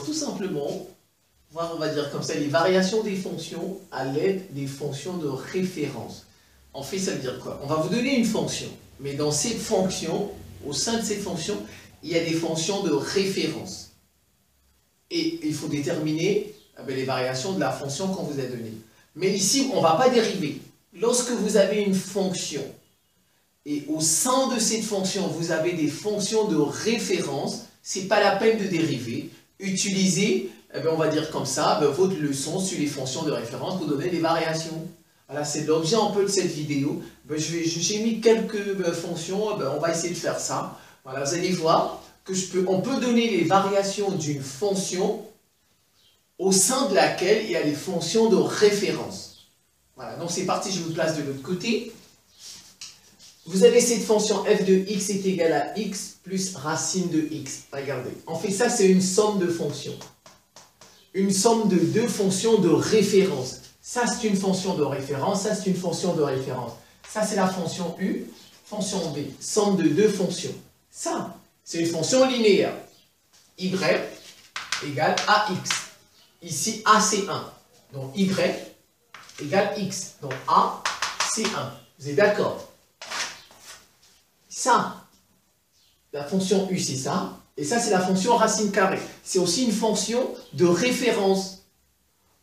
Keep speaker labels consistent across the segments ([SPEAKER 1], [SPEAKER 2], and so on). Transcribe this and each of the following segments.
[SPEAKER 1] Alors tout simplement, voir, on va dire comme ça, les variations des fonctions à l'aide des fonctions de référence. En fait, ça veut dire quoi? On va vous donner une fonction, mais dans cette fonction, au sein de cette fonction, il y a des fonctions de référence. Et il faut déterminer les variations de la fonction qu'on vous a donnée. Mais ici, on ne va pas dériver. Lorsque vous avez une fonction, et au sein de cette fonction, vous avez des fonctions de référence, ce n'est pas la peine de dériver. Utilisez, on va dire comme ça, votre leçon sur les fonctions de référence pour donner des variations. Voilà, c'est l'objet un peu de cette vidéo. J'ai mis quelques fonctions, on va essayer de faire ça. Voilà, vous allez voir qu'on peut donner les variations d'une fonction au sein de laquelle il y a les fonctions de référence. Voilà, donc c'est parti, je vous place de l'autre côté. Vous avez cette fonction f de x est égal à x plus racine de x. Regardez, en fait ça c'est une somme de fonctions. Une somme de deux fonctions de référence. Ça c'est une fonction de référence, ça c'est une fonction de référence. Ça c'est la fonction u, fonction b, somme de deux fonctions. Ça, c'est une fonction linéaire. Y égale ax. Ici, a c'est 1. Donc y égale x. Donc a c'est 1. Vous êtes d'accord? Ça, la fonction u c'est ça. Et ça c'est la fonction racine carrée. C'est aussi une fonction de référence.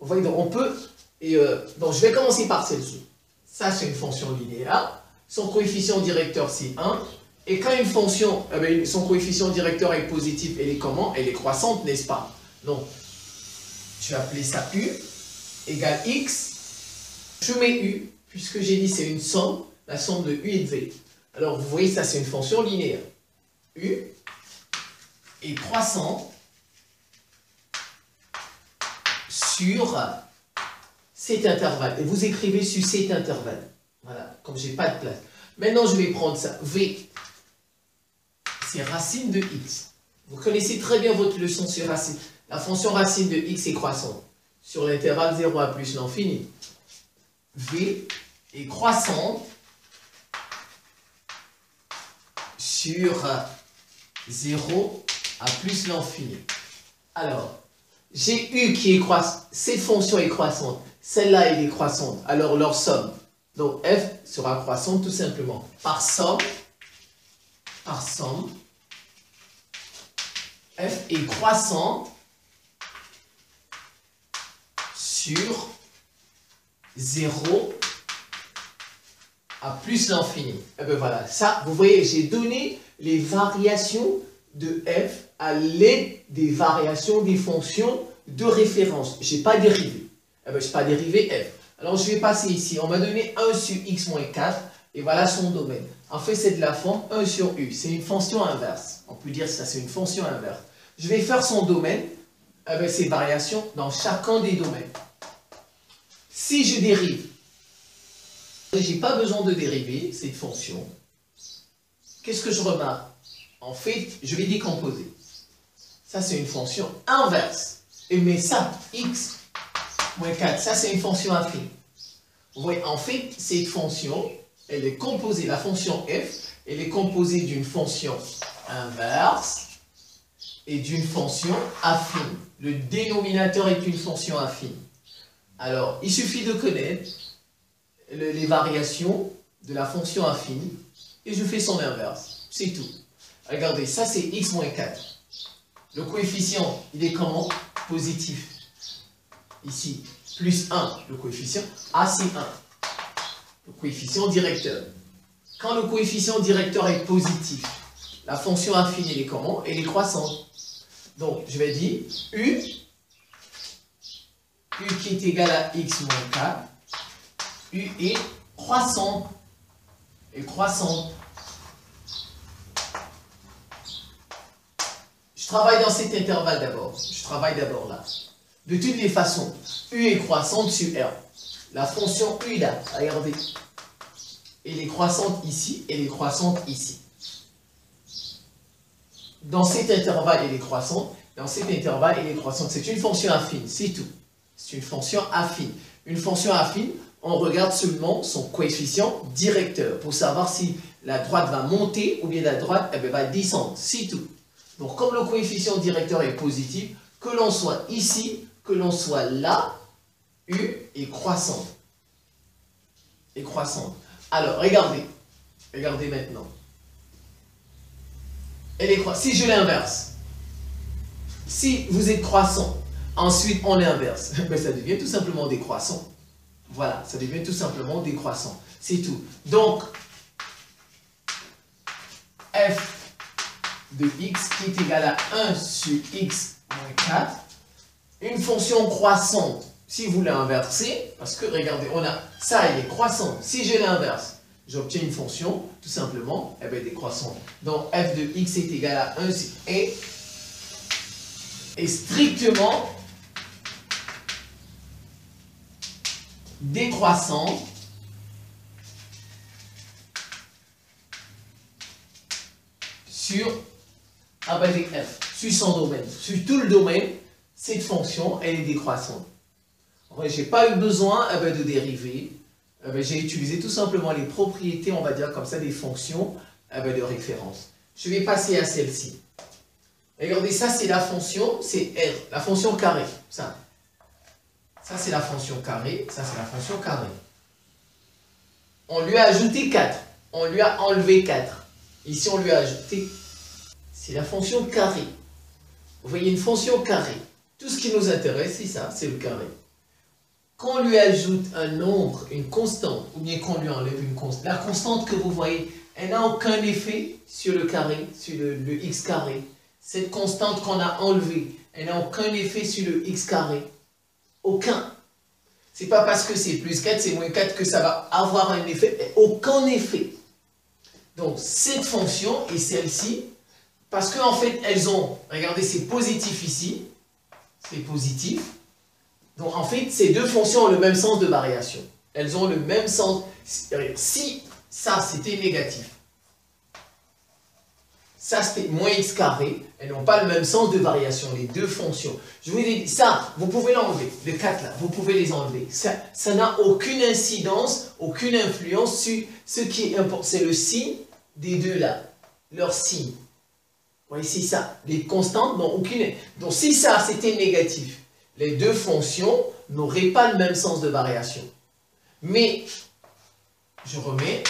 [SPEAKER 1] Vous voyez, donc on peut... donc je vais commencer par celle-ci. Ça c'est une fonction linéaire. Son coefficient directeur c'est 1. Et quand une fonction, son coefficient directeur est positif, elle est comment? Elle est croissante, n'est-ce pas? Donc, je vais appeler ça u égale x. Je mets u, puisque j'ai dit c'est une somme, la somme de u et de v. Alors, vous voyez, ça c'est une fonction linéaire. U est croissante sur cet intervalle. Et vous écrivez sur cet intervalle. Voilà, comme je n'ai pas de place. Maintenant, je vais prendre ça. V, c'est racine de x. Vous connaissez très bien votre leçon sur racine. La fonction racine de x est croissante sur l'intervalle 0 à plus l'infini. V est croissante sur 0 à plus l'infini. Alors, j'ai u qui est croissante. Cette fonction est croissante. Celle-là, elle est croissante. Alors, leur somme. Donc, f sera croissante tout simplement. Par somme, f est croissante sur 0 à plus l'infini. Et bien voilà, ça, vous voyez, j'ai donné les variations de f à l'aide des variations des fonctions de référence. Je n'ai pas dérivé. Je n'ai pas dérivé f. Alors, je vais passer ici. On m'a donné 1 sur x moins 4. Et voilà son domaine. En fait, c'est de la forme 1 sur u. C'est une fonction inverse. On peut dire ça, c'est une fonction inverse. Je vais faire son domaine avec ses variations dans chacun des domaines. Si je dérive, je n'ai pas besoin de dériver cette fonction. Qu'est-ce que je remarque? En fait, je vais décomposer. Ça, c'est une fonction inverse. Mais ça, x moins 4, ça, c'est une fonction affine. Vous voyez, en fait, cette fonction, elle est composée, la fonction f, elle est composée d'une fonction inverse et d'une fonction affine. Le dénominateur est une fonction affine. Alors, il suffit de connaître les variations de la fonction affine et je fais son inverse. C'est tout. Regardez, ça c'est x moins 4. Le coefficient, il est comment? Positif. Ici, plus 1, le coefficient. A, c'est 1. Le coefficient directeur. Quand le coefficient directeur est positif, la fonction affine, elle est comment? Elle est croissante. Donc, je vais dire u qui est égal à x moins 4. U est croissante. Et croissante. Je travaille dans cet intervalle d'abord. Je travaille d'abord là. De toutes les façons, u est croissante sur R. La fonction u là, regardez. Elle est croissante ici, elle est croissante ici. Dans cet intervalle, elle est croissante. Dans cet intervalle, elle est croissante. C'est une fonction affine, c'est tout. C'est une fonction affine. Une fonction affine, on regarde seulement son coefficient directeur pour savoir si la droite va monter ou bien la droite va descendre. C'est tout. Donc, comme le coefficient directeur est positif, Que l'on soit ici, que l'on soit là, U est croissante. Est croissante. Alors, regardez. Regardez maintenant. Elle est croissante. Si je l'inverse, si vous êtes croissant, ensuite on l'inverse, ben ça devient tout simplement décroissant. Voilà, ça devient tout simplement décroissant. C'est tout. Donc, f de x qui est égal à 1 sur x moins 4, une fonction croissante, si vous l'inversez, parce que regardez, on a ça, il est croissant. Si je l'inverse, j'obtiens une fonction, tout simplement, eh bien, décroissante. Donc, f de x est égal à 1 sur est strictement décroissante sur f, sur son domaine. Sur tout le domaine, cette fonction, elle est décroissante. Je n'ai pas eu besoin de dériver. J'ai utilisé tout simplement les propriétés, on va dire comme ça, des fonctions de référence. Je vais passer à celle-ci. Regardez, ça c'est la fonction, c'est R, la fonction carré. Ça c'est la fonction carré, ça c'est la fonction carré. On lui a ajouté 4, on lui a enlevé 4. Ici on lui a ajouté, c'est la fonction carré. Vous voyez une fonction carré. Tout ce qui nous intéresse, c'est ça, c'est le carré. Quand on lui ajoute un nombre, une constante, ou bien qu'on lui enlève une constante, la constante que vous voyez, elle n'a aucun effet sur le carré, sur le x carré. Cette constante qu'on a enlevée, elle n'a aucun effet sur le x carré. Aucun. C'est pas parce que c'est plus 4, c'est moins 4 que ça va avoir un effet. Aucun effet. Donc, cette fonction et celle-ci, parce qu'en fait, elles ont, regardez, c'est positif ici, c'est positif. Donc, en fait, ces deux fonctions ont le même sens de variation. Elles ont le même sens. Si ça, c'était négatif, ça, c'était moins x carré, elles n'ont pas le même sens de variation, les deux fonctions. Je vous ai dit, ça, vous pouvez l'enlever, les 4 là, vous pouvez les enlever. Ça n'a aucune incidence, aucune influence sur ce qui est important. C'est le signe des deux là, leur signe. Vous voyez, c'est ça. Les constantes n'ont aucune... Donc, si ça, c'était négatif, les deux fonctions n'auraient pas le même sens de variation. Mais, je remets,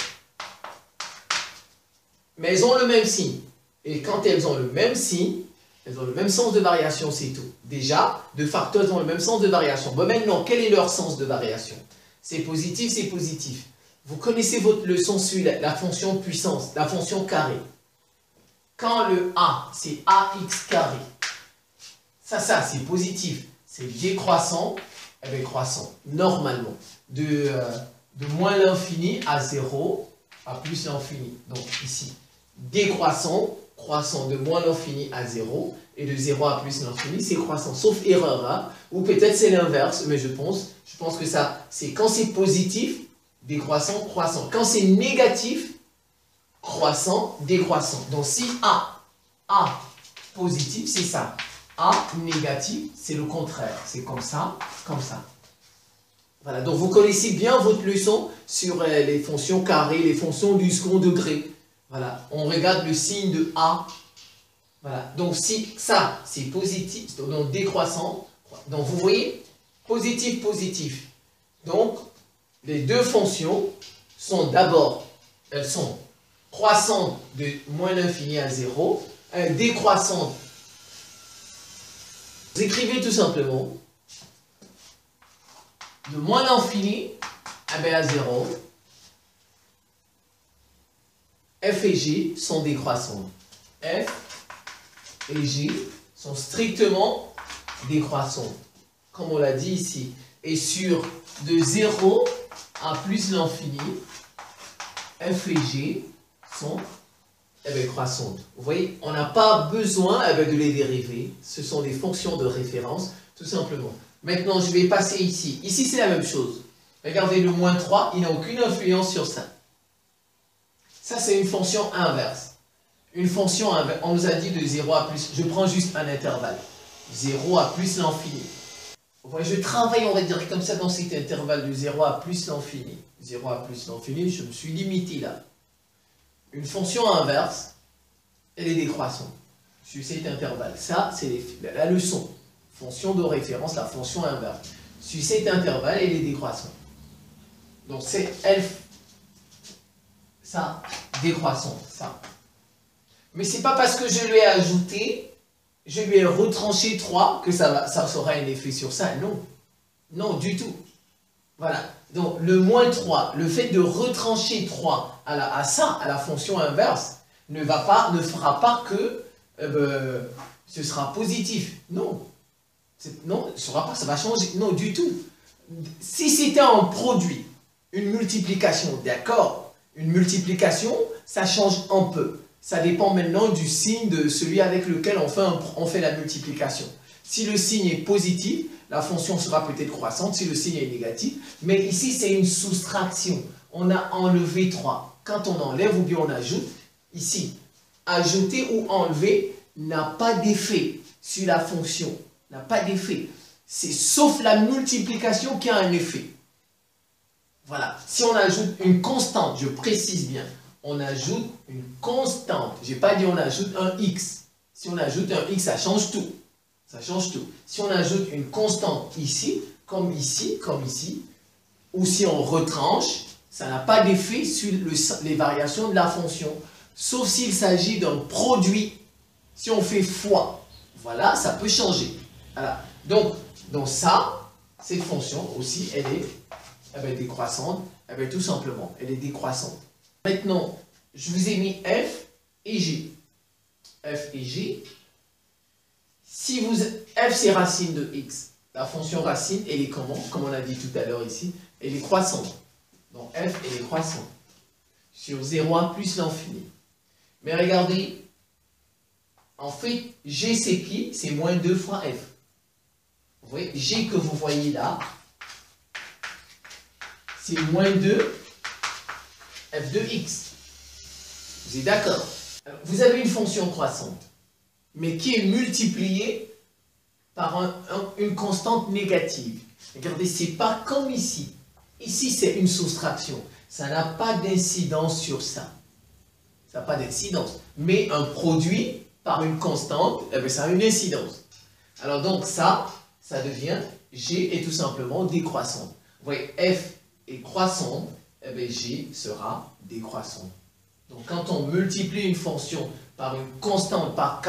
[SPEAKER 1] mais elles ont le même signe. Et quand elles ont le même signe, elles ont le même sens de variation, c'est tout. Déjà, deux facteurs ont le même sens de variation. Bon, maintenant, quel est leur sens de variation? C'est positif, c'est positif. Vous connaissez votre leçon sur la fonction puissance, la fonction carré. Quand le a, c'est ax carré. Ça, c'est positif. C'est décroissant, eh bien, croissant, normalement. De moins l'infini à 0 à plus l'infini. Donc, ici, décroissant, croissant de moins l'infini à 0, et de 0 à plus l'infini, c'est croissant. Sauf erreur, hein, ou peut-être c'est l'inverse, mais je pense que ça, c'est quand c'est positif, décroissant, croissant. Quand c'est négatif, croissant, décroissant. Donc si A positif, c'est ça. A négatif, c'est le contraire. C'est comme ça, comme ça. Voilà, donc vous connaissez bien votre leçon sur les fonctions carrées, les fonctions du second degré. Voilà, on regarde le signe de A. Voilà, donc si ça, c'est positif, donc décroissant. Donc vous voyez, positif, positif. Donc, les deux fonctions sont d'abord, elles sont croissantes de moins l'infini à 0, décroissantes. Vous écrivez tout simplement de moins l'infini à 0. F et G sont décroissantes. F et G sont strictement décroissantes, comme on l'a dit ici. Et sur de 0 à plus l'infini, F et G sont croissantes. Vous voyez, on n'a pas besoin de les dériver. Ce sont des fonctions de référence, tout simplement. Maintenant, je vais passer ici. Ici, c'est la même chose. Regardez, le moins 3, il n'a aucune influence sur ça. Ça, c'est une fonction inverse. Une fonction inverse, on nous a dit de 0 à plus, je prends juste un intervalle. 0 à plus l'infini. Je travaille, on va dire comme ça, dans cet intervalle de 0 à plus l'infini. 0 à plus l'infini, je me suis limité là. Une fonction inverse, elle est décroissante sur cet intervalle. Ça, c'est la leçon. fonction de référence, la fonction inverse. Sur cet intervalle, elle est décroissante. Donc c'est f, ça, décroissante, ça. Mais c'est pas parce que je lui ai ajouté, je lui ai retranché 3 que ça aura un effet sur ça. Non. Non, du tout. Voilà. Donc le moins 3, le fait de retrancher 3 à la fonction inverse, ne fera pas que ce sera positif. Non. Non, ça va changer. Non, du tout. Si c'était un produit, une multiplication, d'accord, une multiplication, ça change un peu. Ça dépend maintenant du signe de celui avec lequel on fait la multiplication. Si le signe est positif, la fonction sera peut-être croissante. Si le signe est négatif, mais ici c'est une soustraction. On a enlevé 3. Quand on enlève ou bien on ajoute, ici, ajouter ou enlever n'a pas d'effet sur la fonction. N'a pas d'effet. C'est sauf la multiplication qui a un effet. Voilà. Si on ajoute une constante, je précise bien, on ajoute une constante. Je n'ai pas dit on ajoute un x. Si on ajoute un x, ça change tout. Ça change tout. Si on ajoute une constante ici, comme ici, ou si on retranche, ça n'a pas d'effet sur les variations de la fonction. Sauf s'il s'agit d'un produit. Si on fait fois, voilà, ça peut changer. Voilà. Donc ça, cette fonction aussi, elle est décroissante. Tout simplement, elle est décroissante. Maintenant, je vous ai mis f et g. F et g. Si f c'est racine de x. La fonction racine, elle est comment? Comme on a dit tout à l'heure ici, elle est croissante. Donc f, elle est croissante. Sur 0,1 plus l'infini. Mais regardez, en fait, g c'est qui? C'est moins 2 fois f. Vous voyez, g que vous voyez là, c'est moins 2 f de x. Vous êtes d'accord? Vous avez une fonction croissante, mais qui est multipliée par une constante négative. Regardez, c'est pas comme ici. Ici, c'est une soustraction. Ça n'a pas d'incidence sur ça. Ça n'a pas d'incidence. Mais un produit par une constante, ça a une incidence. Alors donc ça devient g est tout simplement décroissante. Vous voyez, f est croissante, g sera décroissante. Donc quand on multiplie une fonction par une constante, par k,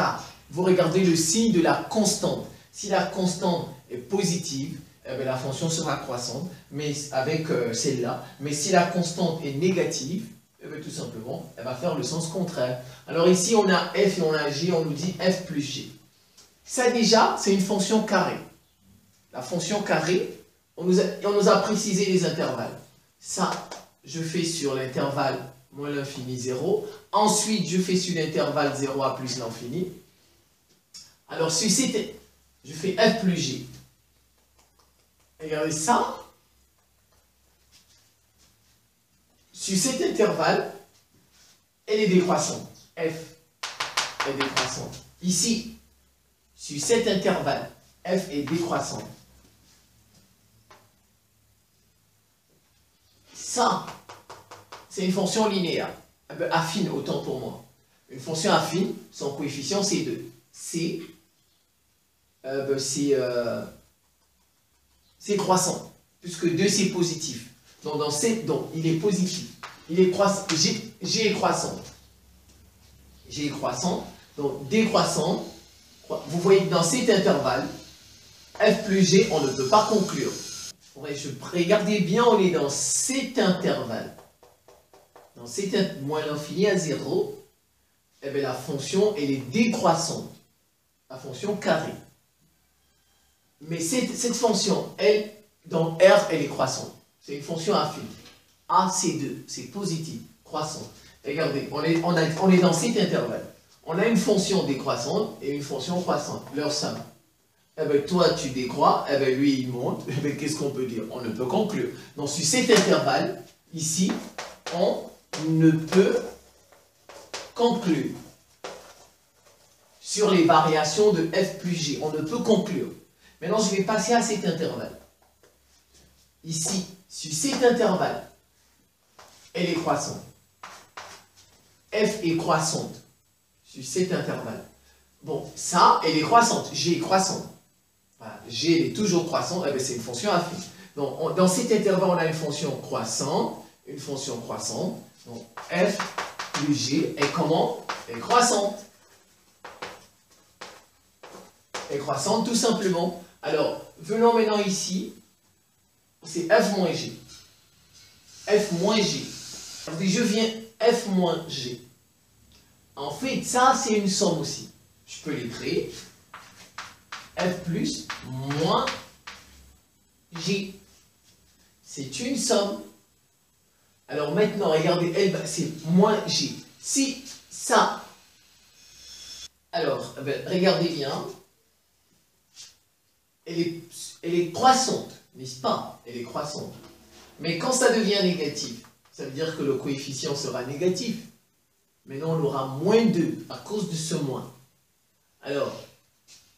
[SPEAKER 1] vous regardez le signe de la constante. Si la constante est positive, la fonction sera croissante, mais avec celle-là. Mais si la constante est négative, tout simplement, elle va faire le sens contraire. Alors ici, on a f et on a g, on nous dit f plus g. Ça déjà, c'est une fonction carrée. La fonction carrée, on nous a précisé les intervalles. Ça, je fais sur l'intervalle moins l'infini 0. Ensuite, je fais sur l'intervalle 0 à plus l'infini. Alors, si c'était, je fais f plus g. Regardez ça. Sur cet intervalle, elle est décroissante. F est décroissante. Ici, sur cet intervalle, f est décroissante. Ça, c'est une fonction linéaire. Affine, autant pour moi. Une fonction affine, son coefficient, c'est 2. C'est croissant, puisque 2, c'est positif. Donc, il est positif. Il est croissant. G est croissante. G est croissante. Donc, décroissante. Vous voyez que dans cet intervalle, f plus g, on ne peut pas conclure. Regardez bien, on est dans cet intervalle. Dans cet moins l'infini à 0, la fonction, elle est décroissante. La fonction carrée. Mais cette fonction, elle, dans R, elle est croissante. C'est une fonction affine. A, c'est 2. C'est positif, croissant. Regardez, on est dans cet intervalle. On a une fonction décroissante et une fonction croissante. Leur somme. Toi, tu décrois, lui, il monte. Qu'est-ce qu'on peut dire? On ne peut conclure. Donc, sur cet intervalle, ici, on ne peut conclure. Sur les variations de f plus g, on ne peut conclure. Maintenant, je vais passer à cet intervalle. Ici, sur cet intervalle, elle est croissante. F est croissante sur cet intervalle. Bon, ça, elle est croissante. G est croissante. Voilà. g elle est toujours croissante, eh c'est une fonction affine. Donc, dans cet intervalle, on a une fonction croissante, une fonction croissante. Donc, f plus g est comment? Est croissante. Est croissante, tout simplement. Alors, venons maintenant ici, c'est f moins g. F moins g. Je viens f moins g. En fait, ça, c'est une somme aussi. Je peux l'écrire. F plus moins g. C'est une somme. Alors maintenant, regardez, c'est moins g. Si ça... Alors, regardez bien. Elle est croissante, n'est-ce pas? Elle est croissante. Mais quand ça devient négatif, ça veut dire que le coefficient sera négatif. Maintenant, on aura moins 2 à cause de ce moins. Alors,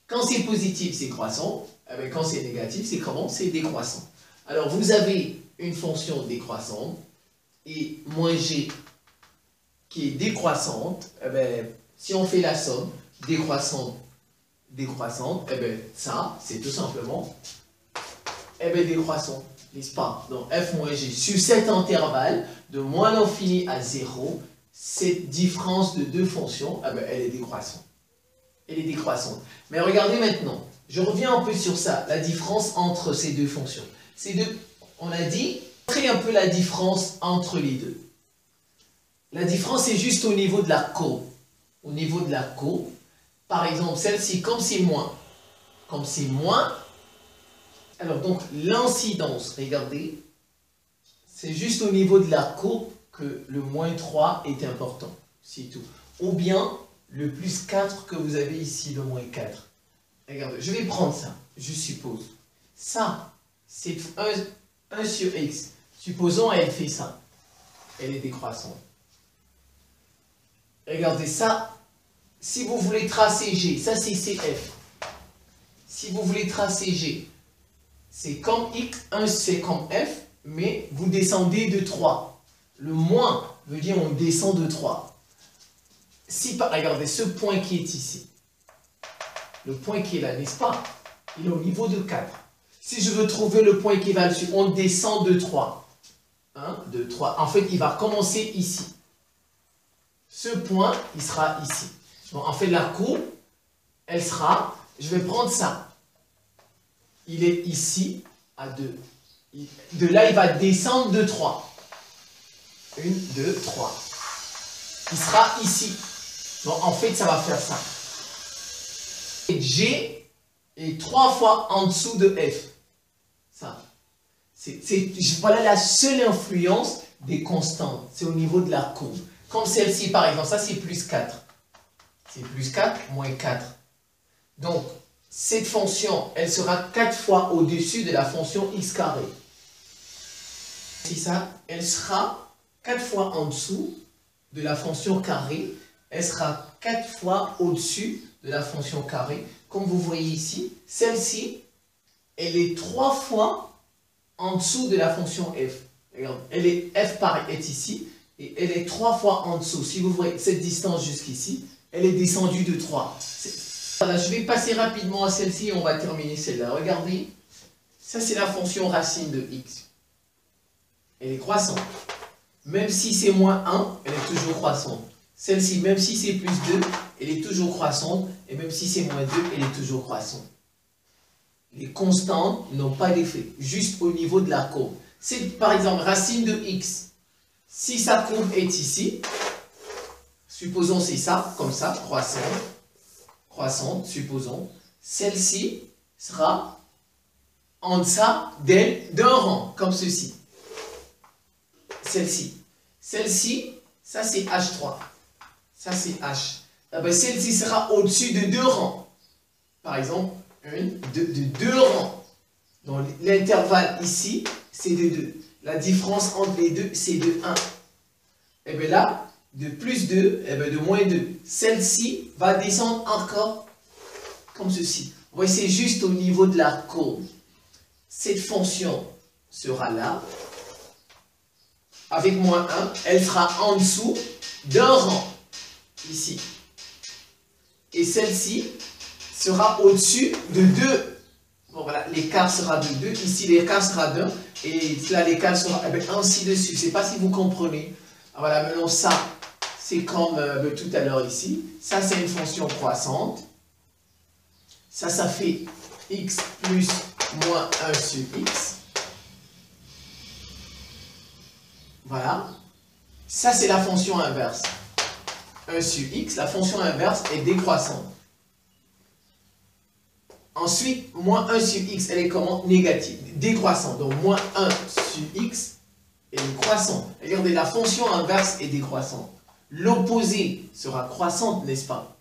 [SPEAKER 1] quand c'est positif, c'est croissant. Quand c'est négatif, c'est comment? C'est décroissant. Alors, vous avez une fonction décroissante et moins g qui est décroissante. Si on fait la somme, décroissante, ça, c'est tout simplement décroissant, n'est-ce pas? Donc, f moins g, sur cet intervalle, de moins l'infini à 0, cette différence de deux fonctions, elle est décroissante. Elle est décroissante. Mais regardez maintenant, je reviens un peu sur ça, la différence entre ces deux fonctions. On a dit, montrez un peu la différence entre les deux. La différence est juste au niveau de la courbe. Au niveau de la courbe, par exemple, celle-ci, comme c'est moins, alors donc l'incidence, regardez, c'est juste au niveau de la courbe que le moins 3 est important, c'est tout. Ou bien le plus 4 que vous avez ici, le moins 4. Regardez, je vais prendre ça, je suppose. Ça, c'est 1 sur x. Supposons elle fait ça. Elle est décroissante. Regardez ça. Si vous voulez tracer G, ça c'est CF. Si vous voulez tracer G, c'est comme X, 1 c'est comme F, mais vous descendez de 3. Le moins veut dire on descend de 3. Si, regardez, ce point qui est ici, le point qui est là, n'est-ce pas? Il est au niveau de 4. Si je veux trouver le point qui va dessus, on descend de 3. 1, 2, 3. En fait, il va commencer ici. Ce point, il sera ici. Donc, en fait, la courbe, elle sera, je vais prendre ça. Il est ici, à 2. De là, il va descendre de 3. 1, 2, 3. Il sera ici. Donc, en fait, ça va faire ça. Et G est 3 fois en dessous de F. Ça. Voilà la seule influence des constantes. C'est au niveau de la courbe. Comme celle-ci, par exemple, ça c'est plus 4. C'est plus 4, moins 4. Donc, cette fonction, elle sera 4 fois au-dessus de la fonction x carré. C'est ça, elle sera 4 fois en dessous de la fonction carré. Elle sera 4 fois au-dessus de la fonction carré. Comme vous voyez ici, celle-ci, elle est 3 fois en dessous de la fonction f. Regarde, f est ici, et elle est 3 fois en dessous. Si vous voyez cette distance jusqu'ici, elle est descendue de 3. Voilà, je vais passer rapidement à celle-ci et on va terminer celle-là. Regardez, ça c'est la fonction racine de x. Elle est croissante. Même si c'est moins 1, elle est toujours croissante. Celle-ci, même si c'est plus 2, elle est toujours croissante. Et même si c'est moins 2, elle est toujours croissante. Les constantes n'ont pas d'effet, juste au niveau de la courbe. C'est par exemple racine de x. Si sa courbe est ici, supposons c'est ça, comme ça, croissante, supposons, celle-ci sera en deçà d'un rang, comme ceci. Celle-ci. Celle-ci, ça c'est H3. Ça c'est H. Celle-ci sera au-dessus de 2 rangs. Par exemple, de 2 rangs. Donc l'intervalle ici, c'est de 2. La différence entre les deux, c'est de 1. Et bien là, de plus 2, et bien de moins 2. Celle-ci va descendre encore comme ceci. Vous voyez, c'est juste au niveau de la courbe. Cette fonction sera là. Avec moins 1, elle sera en dessous d'un rang. Ici. Et celle-ci sera au-dessus de 2. Bon, l'écart sera de 2, ici l'écart sera 2, et là l'écart sera ainsi de suite. Je ne sais pas si vous comprenez. Voilà, maintenant ça, c'est comme tout à l'heure ici. Ça, c'est une fonction croissante. Ça fait x plus moins 1 sur x. Voilà. Ça, c'est la fonction inverse. 1 sur x, la fonction inverse est décroissante. Ensuite, moins 1 sur x, elle est comment? Négative, décroissante. Donc, moins 1 sur x est croissante. Regardez, la fonction inverse est décroissante. L'opposé sera croissante, n'est-ce pas?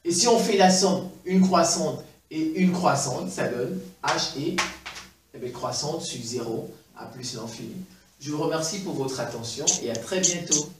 [SPEAKER 1] Et si on fait la somme, une croissante et une croissante, ça donne h est croissante sur 0 à plus l'infini. Je vous remercie pour votre attention et à très bientôt.